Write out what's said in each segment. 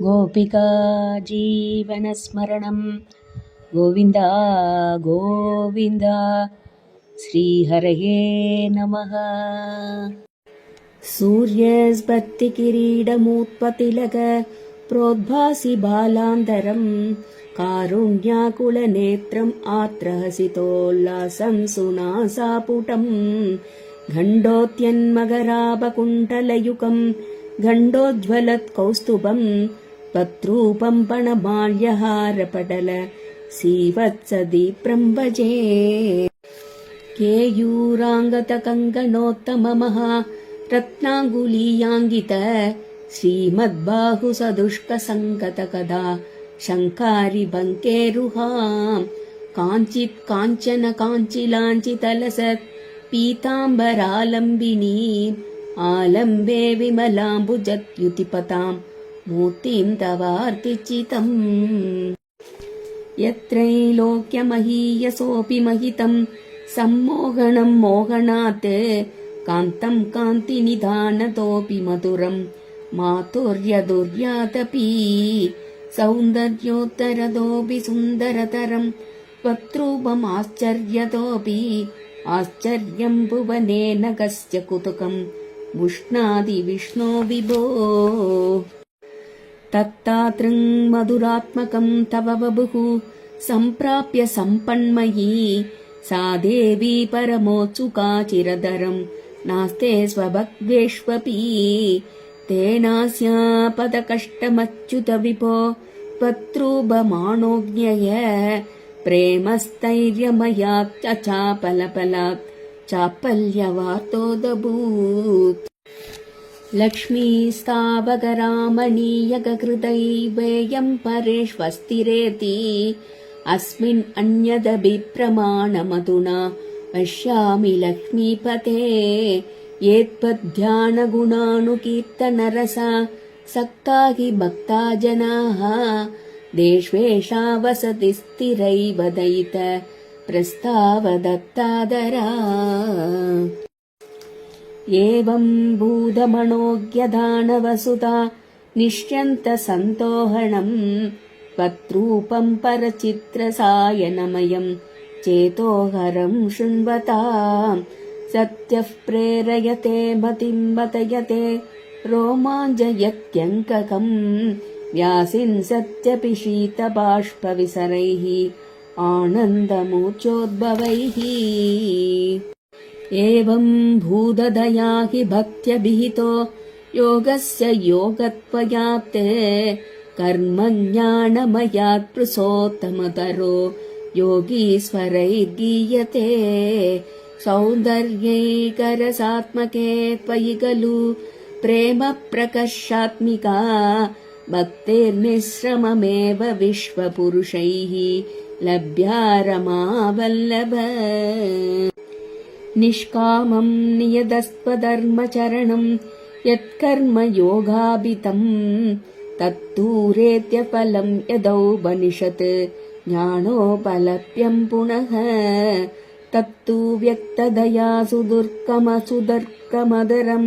गोपिका जीवनस्मरणं गोविन्द गोविन्द श्रीहरये नमः। सूर्यस्बत्तिकिरीटमुत्पतिलक प्रोद्भासि बालान्तरं कारुण्याकुलनेत्रम् आत्रहसितोल्लासं सुनासापुटं घण्टोत्यन्मकरापकुण्ठलयुगं घण्टोज्ज्वलत्कौस्तुभं त्वद्रूपं पणमाल्यहारपटल सीवत्सदीप्रं भजे। केयूराङ्गतकङ्कणोत्तममहा रत्नाङ्गुलीयाङ्गित श्रीमद्बाहुसदुष्कसङ्गतकदा शङ्कारिबङ्केरुहां काञ्चित् काञ्चन काञ्चिलाञ्चितलसत् पीताम्बरालम्बिनीम् आलम्बे विमलाम्बुजद्युतिपतां मूर्तिं तवार्तिचितम्। यत्रैलोक्यमहीयसोऽपि महितं सम्मोहनं मोहनात् कान्तं कान्तिनिधानतोऽपि मधुरं माधुर्यदुर्यादपि सौन्दर्योत्तरतोऽपि सुन्दरतरं त्वद्रूपमाश्चर्यतोऽपि आश्चर्यं भुवनेन कस्य कुतुकं मुष्णादि विष्णो विभो। तत्तातृं मधुरात्मकं तव वपुः सम्प्राप्य सम्पन्मयी सा देवी परमोत्सुका चिरतरं नास्ते स्वभक्त्वेष्वपि तेनास्या पदकष्टमच्युत विभो त्वद्रूपमाणोज्ञय प्रेमस्थैर्यमयात् चापलपलात् चापल्यवार्तोदभूत्। लक्ष्मीस्तावकरामणीयककृतैवेयं परेष्वस्तिरेति अस्मिन् अन्यदभिप्रमाणमधुना पश्यामि लक्ष्मीपते येत्पद्ध्यानगुणानुकीर्तनरसा सक्ता हि भक्ता जनाः देष्वेषा वसति स्थिरैव दयित प्रस्तावदत्तादरा। एवं भूतमणोज्ञदानवसुधा निश्यन्तसन्तोहणं त्वद्रूपं परचित्रसायनमयं चेतोहरं शृण्वतां सत्यः प्रेरयते मतिं मतयते रोमाञ्चयत्यङ्ककं व्यासिन् सत्यपि शीतबाष्पविसरैः आनन्दमूर्च्छोद्भवैः। एवं भूतदया हि भक्त्यभिहितो योगस्य योगत्वयाप्ते कर्मज्ञानमयात् पृसोत्तमतरो योगीश्वरैर्गीयते सौन्दर्यैकरसात्मके त्वयि खलु प्रेमप्रकर्षात्मिका भक्तिर्निःश्रममेव विश्वपुरुषैः लभ्या रमावल्लभ। निष्कामं नियतस्त्वधर्मचरणं यत्कर्म योगाभितं तत्तूरेत्यफलं यदौपनिषत् ज्ञानोपलभ्यं पुनः तत्तु व्यक्तदया सुदुर्गमदरं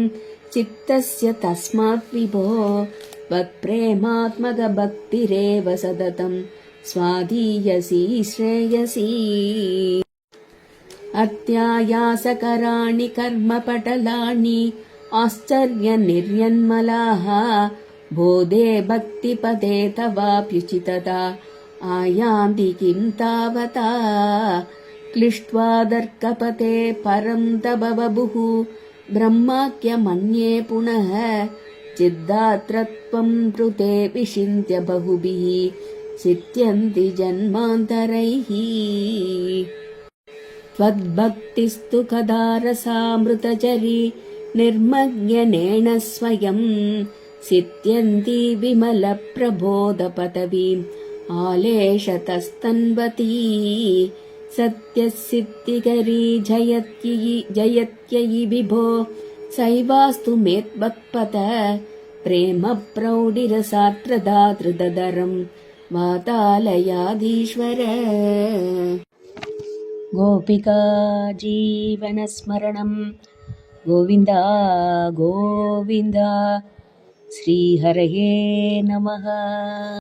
चित्तस्य तस्मात् विभो त्वत्प्रेमात्मकभक्तिरेव सततं स्वाधीयसी श्रेयसी। अत्यायासकराणि कर्मपटलानि आश्चर्यनिर्यन्मलाः बोधे भक्तिपदे तवाप्युचितता आयान्ति किं तावता क्लिष्ट्वा दर्कपते परं तव वपुः ब्रह्माख्यमन्ये पुनः चिद्धात्रत्वं कृते विचिन्त्य बहुभिः चित्यन्ति जन्मान्तरैः। त्वद्भक्तिस्तु कदा रसामृतचरी निर्मज्ञनेन स्वयं सित्यन्ति विमलप्रबोधपदवीम् आलेशतस्तन्वती सत्यसिद्धिकरी जयत्ययि विभो सैवास्तु मेत्वत्पद प्रेमप्रौढिरसार्त्रदातृदरं वातालयाधीश्वर। गोपिका जीवनस्मरणं गोविन्द गोविन्द श्रीहरये नमः।